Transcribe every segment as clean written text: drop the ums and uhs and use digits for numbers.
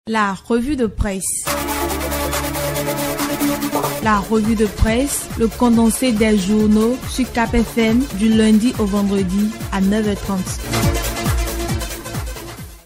La revue de presse. La revue de presse, le condensé des journaux sur Cap FM du lundi au vendredi à 9h30.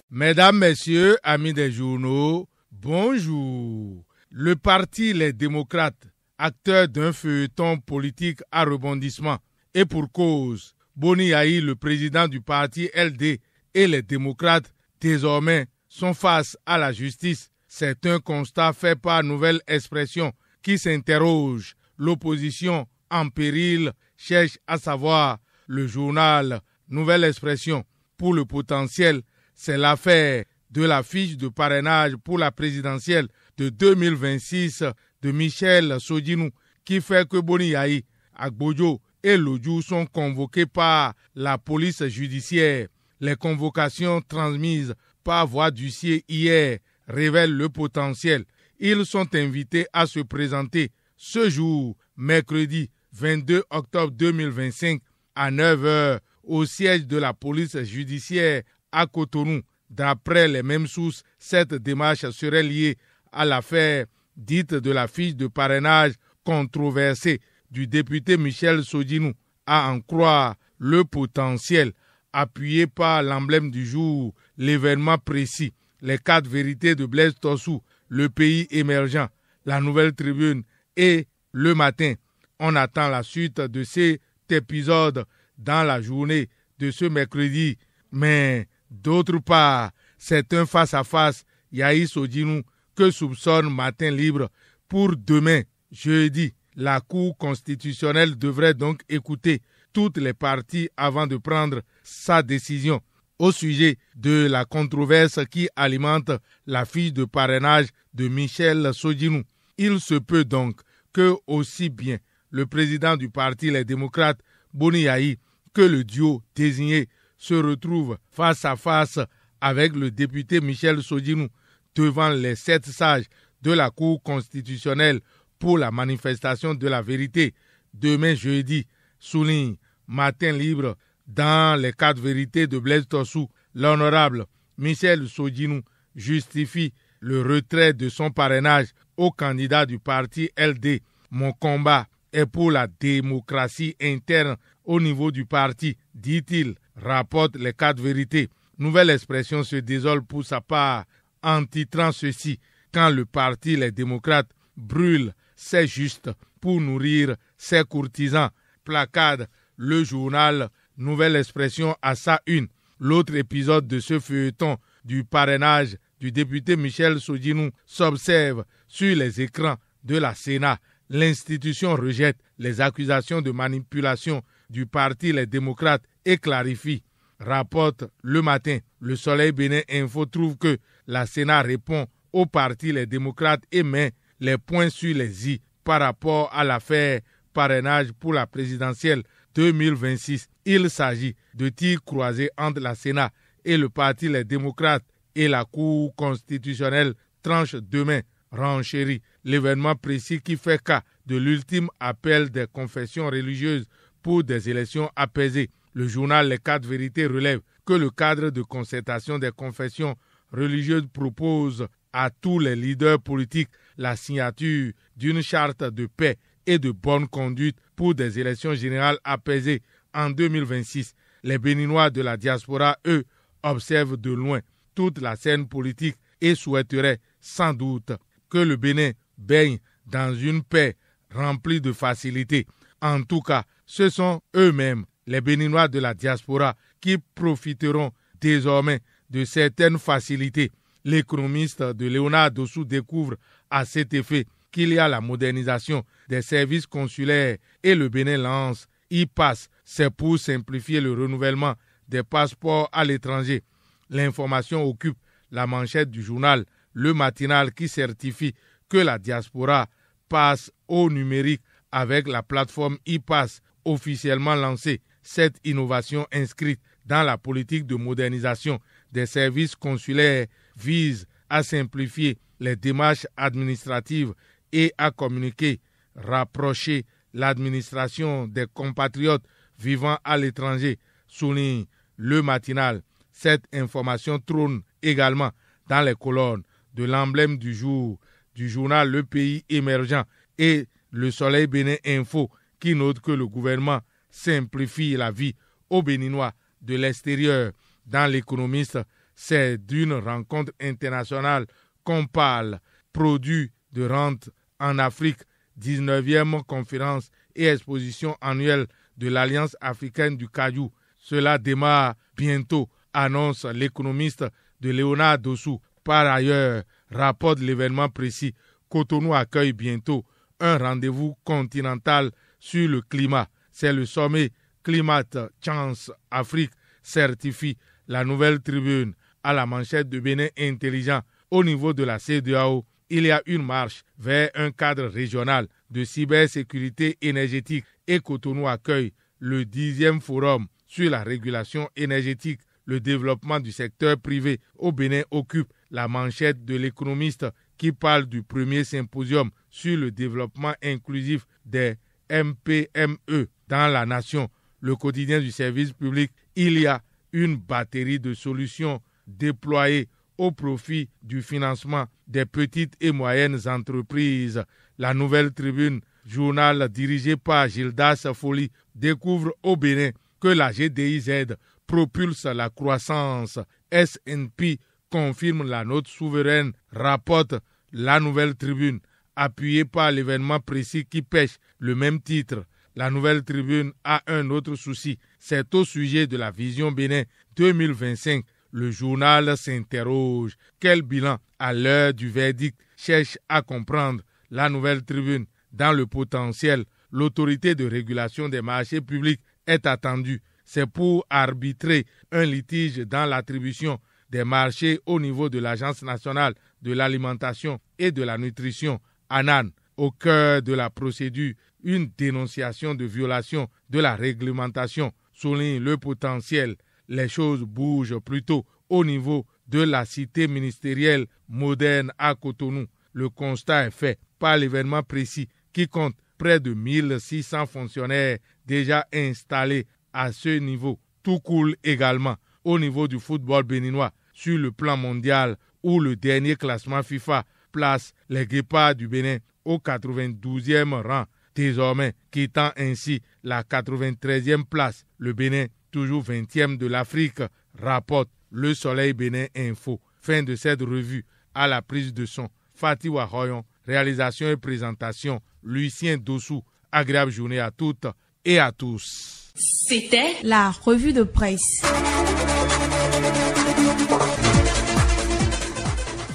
Mesdames, Messieurs, amis des journaux, bonjour. Le parti Les Démocrates, acteur d'un feuilleton politique à rebondissement, et pour cause, Boni Yayi, le président du parti LD, et les démocrates, désormais, sont face à la justice. C'est un constat fait par Nouvelle Expression qui s'interroge. L'opposition en péril cherche à savoir. Le journal Nouvelle Expression pour le potentiel, c'est l'affaire de la fiche de parrainage pour la présidentielle de 2026 de Michel Sodinou qui fait que Boni Yayi, Agbojo et Lodjou sont convoqués par la police judiciaire. Les convocations transmises par voie d'huissier hier révèlent le potentiel. Ils sont invités à se présenter ce jour, mercredi 22 octobre 2025, à 9h, au siège de la police judiciaire à Cotonou. D'après les mêmes sources, cette démarche serait liée à l'affaire dite de la fiche de parrainage controversée du député Michel Sodinou, à en croire le potentiel, appuyé par l'emblème du jour, l'événement précis, les 4 vérités de Blaise Tossou, le pays émergent, la Nouvelle Tribune et le matin. On attend la suite de cet épisode dans la journée de ce mercredi. Mais d'autre part, c'est un face-à-face Yayi Sodinou que soupçonne Matin Libre pour demain, jeudi. La Cour constitutionnelle devrait donc écouter toutes les parties avant de prendre sa décision au sujet de la controverse qui alimente la fiche de parrainage de Michel Sodinou. Il se peut donc que aussi bien le président du parti Les Démocrates, Boni Yayi, que le duo désigné se retrouvent face à face avec le député Michel Sodinou devant les 7 sages de la Cour constitutionnelle pour la manifestation de la vérité demain jeudi, souligne Matin Libre. Dans les 4 vérités de Blaise Tossou, l'honorable Michel Sodinou justifie le retrait de son parrainage au candidat du parti LD. Mon combat est pour la démocratie interne au niveau du parti, dit-il, rapporte les 4 vérités. Nouvelle Expression se désole pour sa part en titrant ceci: quand le parti Les Démocrates brûle, c'est juste pour nourrir ses courtisans. Placade le journal Nouvelle Expression à sa une. L'autre épisode de ce feuilleton du parrainage du député Michel Sodinou s'observe sur les écrans de la Sénat. L'institution rejette les accusations de manipulation du parti Les Démocrates et clarifie. Rapporte le matin, Le Soleil Bénin Info trouve que la Sénat répond au parti Les Démocrates et met les points sur les i par rapport à l'affaire parrainage pour la présidentielle 2026. Il s'agit de tirs croisés entre la Sénat et le parti Les Démocrates et la Cour constitutionnelle tranche demain, renchérit l'événement précis qui fait cas de l'ultime appel des confessions religieuses pour des élections apaisées. Le journal Les 4 vérités relève que le cadre de concertation des confessions religieuses propose à tous les leaders politiques la signature d'une charte de paix et de bonne conduite pour des élections générales apaisées en 2026. Les Béninois de la diaspora, eux, observent de loin toute la scène politique et souhaiteraient sans doute que le Bénin baigne dans une paix remplie de facilité. En tout cas, ce sont eux-mêmes, les Béninois de la diaspora, qui profiteront désormais de certaines facilités. L'économiste de Léonard Dossou découvre à cet effet qu'il y a la modernisation des services consulaires et le Bénin lance e-Pass. C'est pour simplifier le renouvellement des passeports à l'étranger. L'information occupe la manchette du journal Le Matinal qui certifie que la diaspora passe au numérique avec la plateforme e-Pass officiellement lancée. Cette innovation inscrite dans la politique de modernisation des services consulaires vise à simplifier les démarches administratives et à communiquer, rapprocher l'administration des compatriotes vivant à l'étranger, souligne Le Matinal. Cette information trône également dans les colonnes de l'emblème du jour du journal Le Pays émergent et Le Soleil Bénin Info qui note que le gouvernement simplifie la vie aux Béninois de l'extérieur. Dans l'Économiste, c'est d'une rencontre internationale qu'on parle. Produits de rente en Afrique, 19e conférence et exposition annuelle de l'Alliance africaine du Cajou. Cela démarre bientôt, annonce l'Économiste de Léonard Dossou. Par ailleurs, rapporte l'événement précis. Cotonou accueille bientôt un rendez-vous continental sur le climat. C'est le sommet Climate Chance Afrique certifie la Nouvelle Tribune à la manchette de Bénin intelligent. Au niveau de la CEDEAO, il y a une marche vers un cadre régional de cybersécurité énergétique et Cotonou accueille le 10e forum sur la régulation énergétique. Le développement du secteur privé au Bénin occupe la manchette de l'Économiste qui parle du premier symposium sur le développement inclusif des MPME dans la nation. Le quotidien du service public, il y a une batterie de solutions déployées au profit du financement des petites et moyennes entreprises. La Nouvelle Tribune, journal dirigé par Gildas Folly, découvre au Bénin que la GDIZ propulse la croissance. S&P confirme la note souveraine, rapporte la Nouvelle Tribune, appuyée par l'événement précis qui pêche le même titre. La Nouvelle Tribune a un autre souci, c'est au sujet de la vision Bénin 2025. Le journal s'interroge. Quel bilan à l'heure du verdict cherche à comprendre la Nouvelle Tribune? Dans le potentiel, l'autorité de régulation des marchés publics est attendue. C'est pour arbitrer un litige dans l'attribution des marchés au niveau de l'Agence nationale de l'alimentation et de la nutrition, ANAN. Au cœur de la procédure, une dénonciation de violation de la réglementation souligne le potentiel. Les choses bougent plutôt au niveau de la cité ministérielle moderne à Cotonou. Le constat est fait par l'événement précis qui compte près de 1600 fonctionnaires déjà installés à ce niveau. Tout coule également au niveau du football béninois sur le plan mondial où le dernier classement FIFA place les Guépards du Bénin au 92e rang, désormais quittant ainsi la 93e place. Le Bénin, toujours 20e de l'Afrique, rapporte Le Soleil Bénin Info. Fin de cette revue. À la prise de son, Fatih Wahoyon. Réalisation et présentation, Lucien Dossou. Agréable journée à toutes et à tous. C'était la revue de presse.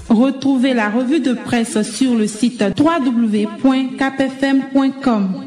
Retrouvez la revue de presse sur le site www.capfm.com.